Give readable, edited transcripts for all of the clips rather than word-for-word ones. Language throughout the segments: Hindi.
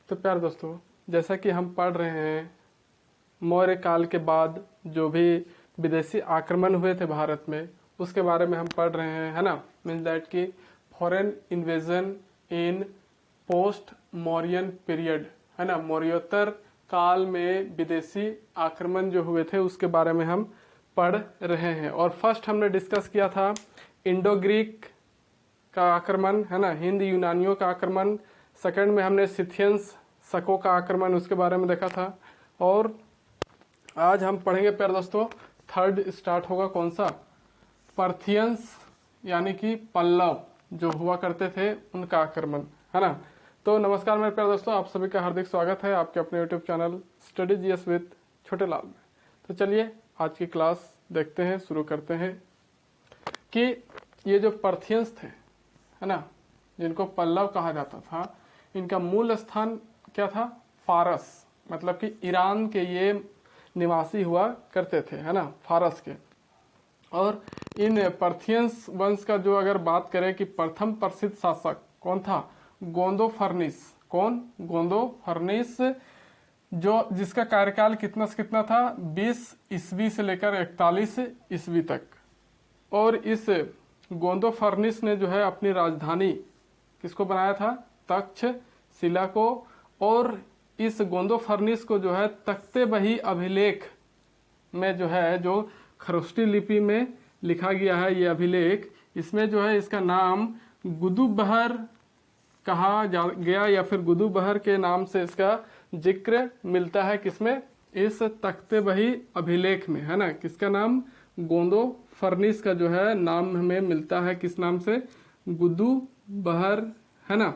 तो प्यारे दोस्तों, जैसा कि हम पढ़ रहे हैं मौर्य काल के बाद जो भी विदेशी आक्रमण हुए थे भारत में, उसके बारे में हम पढ़ रहे हैं, है ना। मीन्स दैट कि foreign invasion in post Mauryan period, है ना। मौर्योत्तर काल में विदेशी आक्रमण जो हुए थे उसके बारे में हम पढ़ रहे हैं। और फर्स्ट हमने डिस्कस किया था इंडो ग्रीक का आक्रमण, है ना, हिंद यूनानियों का आक्रमण। सेकंड में हमने सिथियंस शकों का आक्रमण, उसके बारे में देखा था। और आज हम पढ़ेंगे प्यारे दोस्तों, थर्ड स्टार्ट होगा कौन सा, पर्थियंस यानी कि पल्लव जो हुआ करते थे उनका आक्रमण, है ना। तो नमस्कार मेरे प्यारे दोस्तों, आप सभी का हार्दिक स्वागत है आपके अपने YouTube channel study GS with छोटे लाल में। तो चलिए आज की क्लास देखते हैं, शुरू करते हैं कि ये जो पर्थियंस थे, है ना, जिनको पल्लव कहा जाता था, इनका मूल स्थान क्या था, फारस, मतलब कि ईरान के ये निवासी हुआ करते थे, है ना, फारस के। और इन पर्थियंस वंश का जो अगर बात करें कि प्रथम प्रसिद्ध शासक कौन था, गोंदो फर्निस। कौन, गोंदो फर्निस, जो जिसका कार्यकाल कितना से कितना था, 20 ईस्वी से लेकर 41 ईस्वी तक। और इस गोंदो फर्निस ने जो है अपनी राजधानी किसको बनाया था, तक्षशिला को। और इस गोंदो फर्निस को जो है तख्ते बही अभिलेख में जो है, जो खरोष्टी लिपि में लिखा गया है ये अभिलेख, इसमें जो है इसका नाम गुदुबहर कहा गया, या फिर गुदुबहर के नाम से इसका जिक्र मिलता है। किसमें, इस तख्ते बही अभिलेख में, है ना। किसका नाम, गोंदो फर्निस का जो है नाम हमें मिलता है, किस नाम से, गुदुबहर, है ना,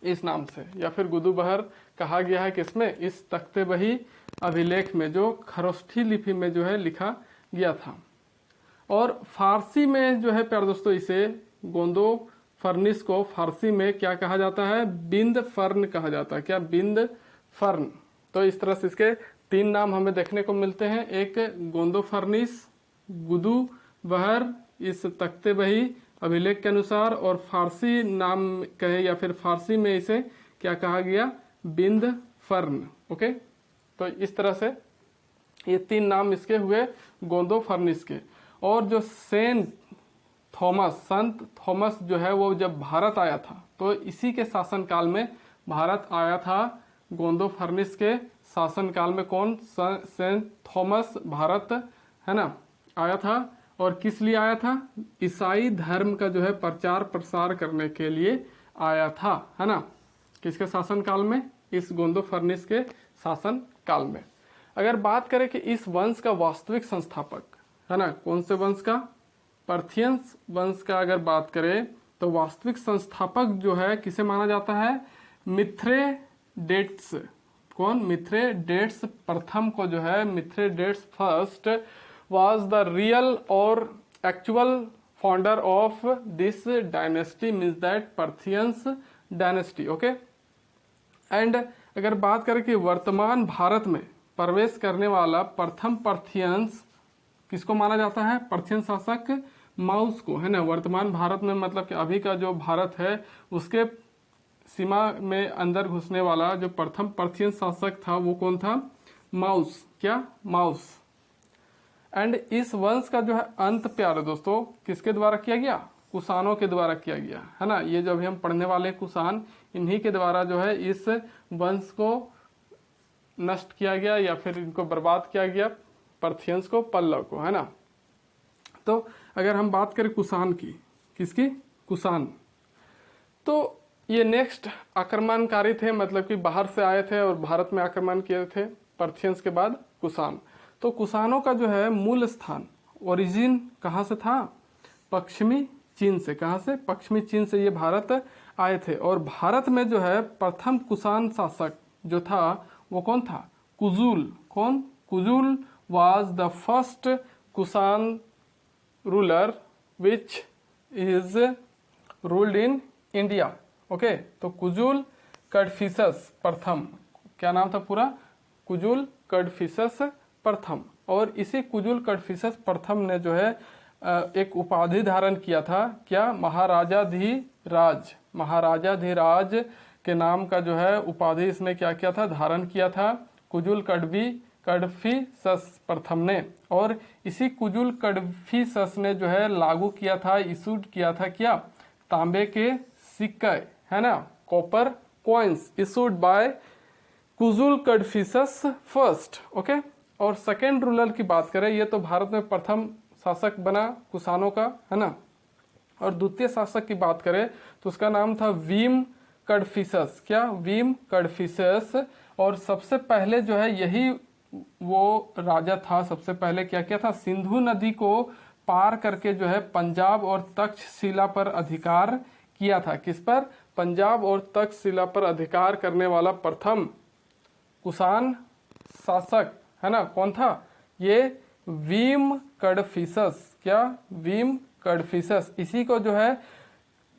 इस नाम से, या फिर गुदुबहर कहा गया है किसमें, इस तख्ते बही अभिलेख में जो खरोष्ठी लिपि में जो है लिखा गया था। और फारसी में जो है प्यारे दोस्तों, इसे गोंदो फर्निस को फारसी में क्या कहा जाता है, बिंद फर्न कहा जाता है। क्या, बिंद फर्न। तो इस तरह से इसके तीन नाम हमें देखने को मिलते हैं, एक गोंदो फर्निस, गुदुबहर इस तख्ते बही अभिलेख के अनुसार, और फारसी नाम कहे या फिर फारसी में इसे क्या कहा गया, बिंद फर्न। ओके, तो इस तरह से ये तीन नाम इसके हुए गोंदो फर्निस के। और जो सेंट थॉमस, संत थॉमस जो है वो जब भारत आया था, तो इसी के शासनकाल में भारत आया था, गोंदो फर्निस के शासनकाल में। कौन, सेंट थॉमस भारत, है ना, आया था। और किस लिए आया था, ईसाई धर्म का जो है प्रचार प्रसार करने के लिए आया था, है ना। किसके शासनकाल में, इस गोंदो फर्निस के शासन काल में। अगर बात करें कि इस वंश का वास्तविक संस्थापक, है ना, कौन से वंश का, पर्थियंस वंश का अगर बात करें तो वास्तविक संस्थापक जो है किसे माना जाता है, मिथ्रेडेट्स। कौन, मिथ्रेडेट्स प्रथम को जो है, Mithridates first was the real और actual founder of this dynasty, means that Parthians dynasty. Okay, and अगर बात करें कि वर्तमान भारत में प्रवेश करने वाला प्रथम पर्थियंस किसको माना जाता है, पर्थियन शासक माउस को, है ना। वर्तमान भारत में मतलब कि अभी का जो भारत है उसके सीमा में अंदर घुसने वाला जो प्रथम पर्थियन शासक था वो कौन था, माउस। क्या, माउस। एंड इस वंश का जो है अंत प्यारे दोस्तों किसके द्वारा किया गया, कुषाणों के द्वारा किया गया, है ना। ये जो अभी हम पढ़ने वाले कुषाण, इन्हीं के द्वारा जो है इस वंश को नष्ट किया गया या फिर इनको बर्बाद किया गया, पर्थियंस को, पल्लव को, है ना। तो अगर हम बात करें कुषाण की, किसकी, कुषाण, तो ये नेक्स्ट आक्रमणकारी थे, मतलब कि बाहर से आए थे और भारत में आक्रमण किए थे पर्थियंस के बाद कुषाण। तो कुषाणों का जो है मूल स्थान, ओरिजिन कहाँ से था, पश्चिमी चीन से। कहाँ से, पश्चिमी चीन से ये भारत आए थे। और भारत में जो है प्रथम कुषाण शासक जो था वो कौन था, कुजुल। कौन, Kujula was the first Kushan ruler which is ruled in India. Okay, तो कुजुल कड़फिसस प्रथम, क्या नाम था पूरा, कुजुल कड़फिसस प्रथम। और इसी कुजुल कड़फिसस प्रथम ने जो है एक उपाधि धारण किया था, क्या, महाराजाधिराज। महाराजाधिराज के नाम का जो है उपाधि इसने क्या किया था, धारण किया था कुजुल कडफिसस प्रथम ने। और इसी कुजुल कडफिसस ने जो है लागू किया था, इशूड किया था क्या, तांबे के सिक्के, है ना, copper coins issued by Kujula Kadphises first. Okay. और सेकेंड रूलर की बात करें, ये तो भारत में प्रथम शासक बना कुषाणों का, है ना। और द्वितीय शासक की बात करें तो उसका नाम था वीम कडफिसस। क्या, वीम कडफिसस। और सबसे पहले जो है यही वो राजा था, सबसे पहले क्या किया था, सिंधु नदी को पार करके जो है पंजाब और तक्षशिला पर अधिकार किया था। किस पर, पंजाब और तक्षशिला पर अधिकार करने वाला प्रथम कुषाण शासक, है ना, कौन था, ये वीम कडफिसस। क्या, वीम कडफिसस। इसी को जो है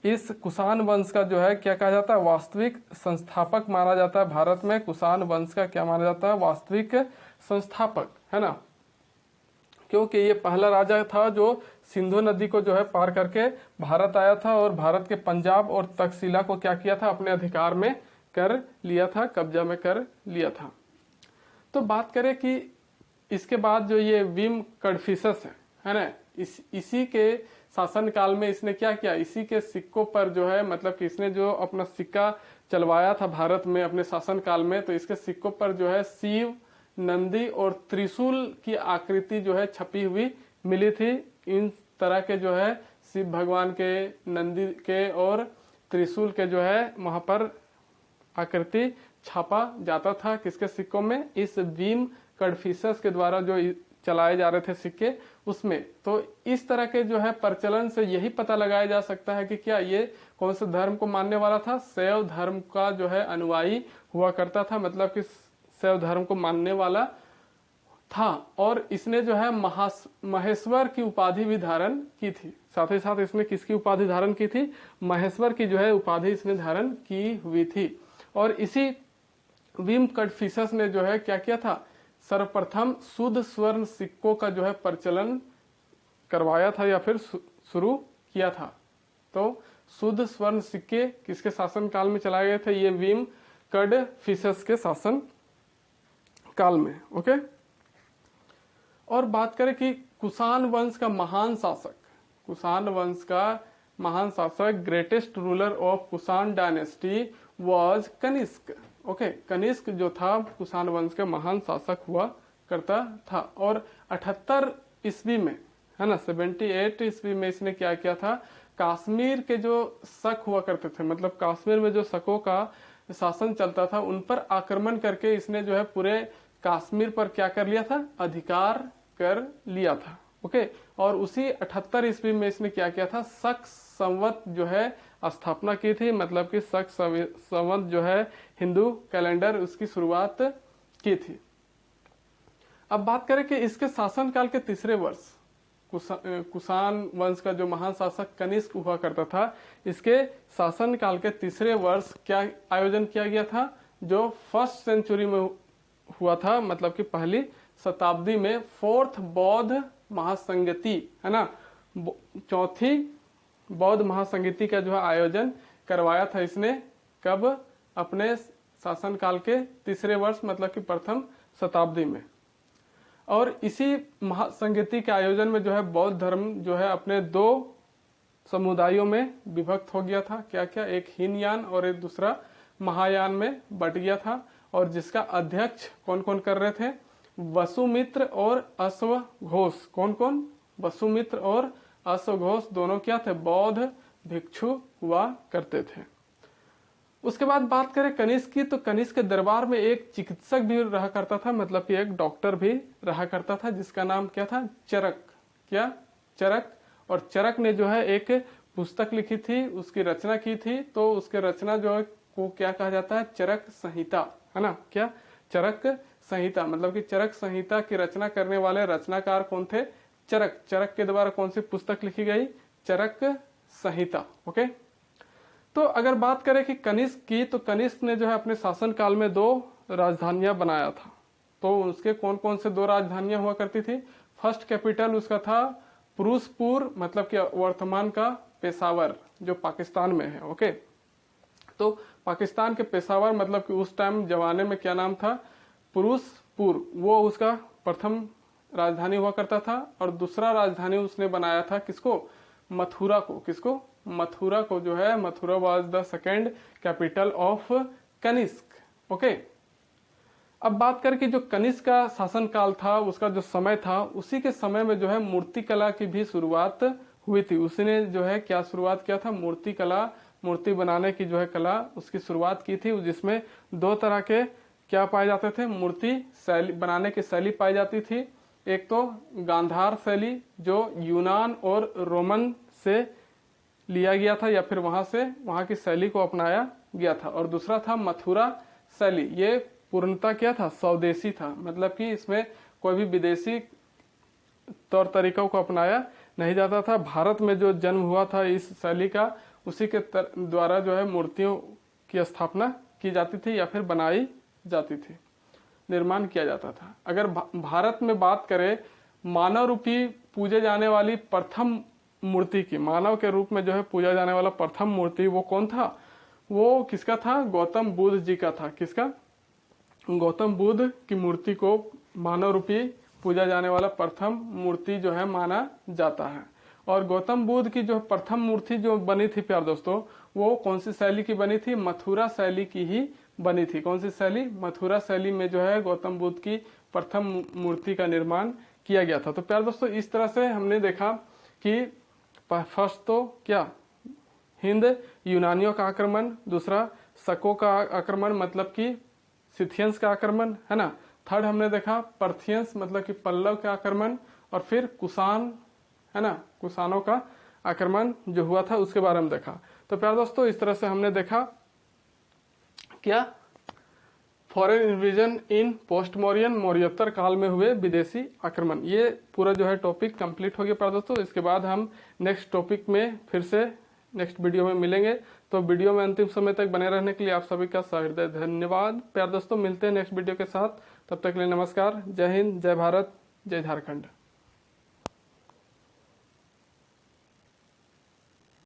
इस कुषाण वंश का जो है क्या कहा जाता है, वास्तविक संस्थापक माना जाता है। भारत में कुषाण वंश का क्या माना जाता है, वास्तविक संस्थापक, है ना, क्योंकि ये पहला राजा था जो सिंधु नदी को जो है पार करके भारत आया था और भारत के पंजाब और तक्षशिला को क्या किया था, अपने अधिकार में कर लिया था, कब्जा में कर लिया था। तो बात करें कि इसके बाद जो ये वीम कडफिसस है ना, इसी के शासन काल में इसने क्या किया, इसी के सिक्कों पर जो है, मतलब कि इसने जो अपना सिक्का चलवाया था भारत में अपने शासन काल में, तो इसके सिक्कों पर जो है शिव, नंदी और त्रिशूल की आकृति जो है छपी हुई मिली थी। इन तरह के जो है शिव भगवान के, नंदी के और त्रिशूल के जो है वहां पर आकृति छापा जाता था। किसके सिक्कों में, इस वीम कडफिसस के द्वारा जो चलाए जा रहे थे सिक्के उसमें। तो इस तरह के जो है प्रचलन से यही पता लगाया जा सकता है कि क्या ये कौन से धर्म को मानने वाला था, शैव धर्म का जो है अनुयायी हुआ करता था, मतलब कि शैव धर्म को मानने वाला था। और इसने जो है महेश्वर की उपाधि भी धारण की थी। साथ ही साथ इसने किसकी उपाधि धारण की थी, महेश्वर की जो है उपाधि इसने धारण की हुई थी। और इसी वीम कडफिसस ने जो है क्या किया था, सर्वप्रथम शुद्ध स्वर्ण सिक्कों का जो है प्रचलन करवाया था या फिर शुरू किया था। तो शुद्ध स्वर्ण सिक्के किसके शासन काल में चलाए गए थे, ये वीम कडफिसस के शासन काल में। ओके। और बात करें कि कुषाण वंश का महान शासक, कुषाण वंश का महान शासक, greatest ruler of Kushan dynasty was Kanishka. Okay, Kanishka जो था कुषाण वंश का महान शासक हुआ करता था। और 78 ईस्वी में, है ना, 78 ईस्वी में इसने क्या किया था, कश्मीर के जो शक हुआ करते थे, मतलब कश्मीर में जो शकों का शासन चलता था, उन पर आक्रमण करके इसने जो है पूरे कश्मीर पर क्या कर लिया था, अधिकार कर लिया था। ओके। और उसी 78 ईस्वी में इसने क्या किया था, शक संवत जो है स्थापना की थी, मतलब कि शक संवत जो है हिंदू कैलेंडर, उसकी शुरुआत की थी। अब बात करें कि इसके शासन काल के तीसरे वर्ष, कुषाण वंश का जो महान शासक कनिष्क हुआ करता था, इसके शासन काल के तीसरे वर्ष क्या आयोजन किया गया था, जो फर्स्ट सेंचुरी में हुआ था, मतलब कि पहली शताब्दी में, फोर्थ बौद्ध महासंगति, है ना, चौथी बौद्ध महासंगति का जो है आयोजन करवाया था इसने। कब, अपने शासन काल के तीसरे वर्ष, मतलब कि प्रथम शताब्दी में। और इसी महासंगति के आयोजन में जो है बौद्ध धर्म जो है अपने दो समुदायों में विभक्त हो गया था। क्या क्या, एक हीनयान और एक दूसरा महायान में बट गया था। और जिसका अध्यक्ष कौन कौन कर रहे थे, वसुमित्र और अश्वघोष। कौन कौन, वसुमित्र और अश्वघोष दोनों क्या थे, बौद्ध भिक्षु हुआ करते थे। उसके बाद बात करें कनिष्क की, तो कनिष्क के दरबार में एक चिकित्सक भी रहा करता था, मतलब कि एक डॉक्टर भी रहा करता था, जिसका नाम क्या था, चरक। क्या, चरक। और चरक ने जो है एक पुस्तक लिखी थी, उसकी रचना की थी। तो उसके रचना जो है को क्या कहा जाता है, चरक संहिता, है ना। क्या, चरक संहिता, मतलब कि चरक संहिता की रचना करने वाले रचनाकार कौन थे, चरक। चरक के द्वारा कौन सी पुस्तक लिखी गई, चरक संहिता। ओके। तो अगर बात करें कि कनिष्क की, तो कनिष्क ने जो है अपने शासन काल में 2 राजधानियां बनाया था। तो उसके कौन कौन से 2 राजधानियां हुआ करती थी, फर्स्ट कैपिटल उसका था पुरुषपुर, मतलब कि वर्तमान का पेशावर जो पाकिस्तान में है। ओके। तो पाकिस्तान के पेशावर मतलब कि उस टाइम जमाने में क्या नाम था, फिरोजपुर, वो उसका प्रथम राजधानी हुआ करता था। और दूसरा राजधानी उसने बनाया था किसको, मथुरा को। किसको, मथुरा को जो है, Mathura was the second capital of Kanishka. Okay, अब बात करें कि जो कनिष्क का शासन काल था, उसका जो समय था, उसी के समय में जो है मूर्ति कला की भी शुरुआत हुई थी। उसने जो है क्या शुरुआत किया था, मूर्ति कला, मूर्ति बनाने की जो है कला, उसकी शुरुआत की थी, जिसमें दो तरह के क्या पाए जाते थे, मूर्ति शैली बनाने की शैली पाई जाती थी। एक तो गांधार शैली जो यूनान और रोमन से लिया गया था या फिर वहां की शैली को अपनाया गया था, और दूसरा था मथुरा शैली। ये पूर्णतः क्या था, स्वदेशी था, मतलब कि इसमें कोई भी विदेशी तौर तरीकों को अपनाया नहीं जाता था। भारत में जो जन्म हुआ था इस शैली का, उसी के द्वारा जो है मूर्तियों की स्थापना की जाती थी या फिर बनाई जाती थी, निर्माण किया जाता था। अगर भारत में बात करें मानव रूपी पूजे जाने वाली प्रथम मूर्ति की, मानव के रूप में जो है पूजा जाने वाला प्रथम मूर्ति वो कौन था, वो किसका था, गौतम बुद्ध जी का था। किसका, गौतम बुद्ध की मूर्ति को मानव रूपी पूजा जाने वाला प्रथम मूर्ति जो है माना जाता है। और गौतम बुद्ध की जो प्रथम मूर्ति जो बनी थी प्यार दोस्तों, वो कौन सी शैली की बनी थी, मथुरा शैली की ही बनी थी। कौन सी शैली, मथुरा शैली में जो है गौतम बुद्ध की प्रथम मूर्ति का निर्माण किया गया था। तो प्यार दोस्तों इस तरह से हमने देखा कि फर्स्ट तो क्या, हिंद यूनानियों का आक्रमण, दूसरा शकों का आक्रमण मतलब कि सिथियंस का आक्रमण, है ना। थर्ड हमने देखा पर्थियंस मतलब कि पल्लव का आक्रमण, और फिर कुषाण, है ना, कुषाणों का आक्रमण जो हुआ था उसके बारे में देखा। तो प्यार दोस्तों इस तरह से हमने देखा क्या, foreign invasion in post Mauryan, मौर्योत्तर काल में हुए विदेशी आक्रमण। ये पूरा जो है टॉपिक कंप्लीट हो गया प्यार दोस्तों। इसके बाद हम नेक्स्ट टॉपिक में फिर से नेक्स्ट वीडियो में मिलेंगे। तो वीडियो में अंतिम समय तक बने रहने के लिए आप सभी का सहृदय धन्यवाद। प्यार दोस्तों मिलते हैं नेक्स्ट वीडियो के साथ, तब तक के लिए नमस्कार, जय हिंद, जय भारत, जय झारखंड।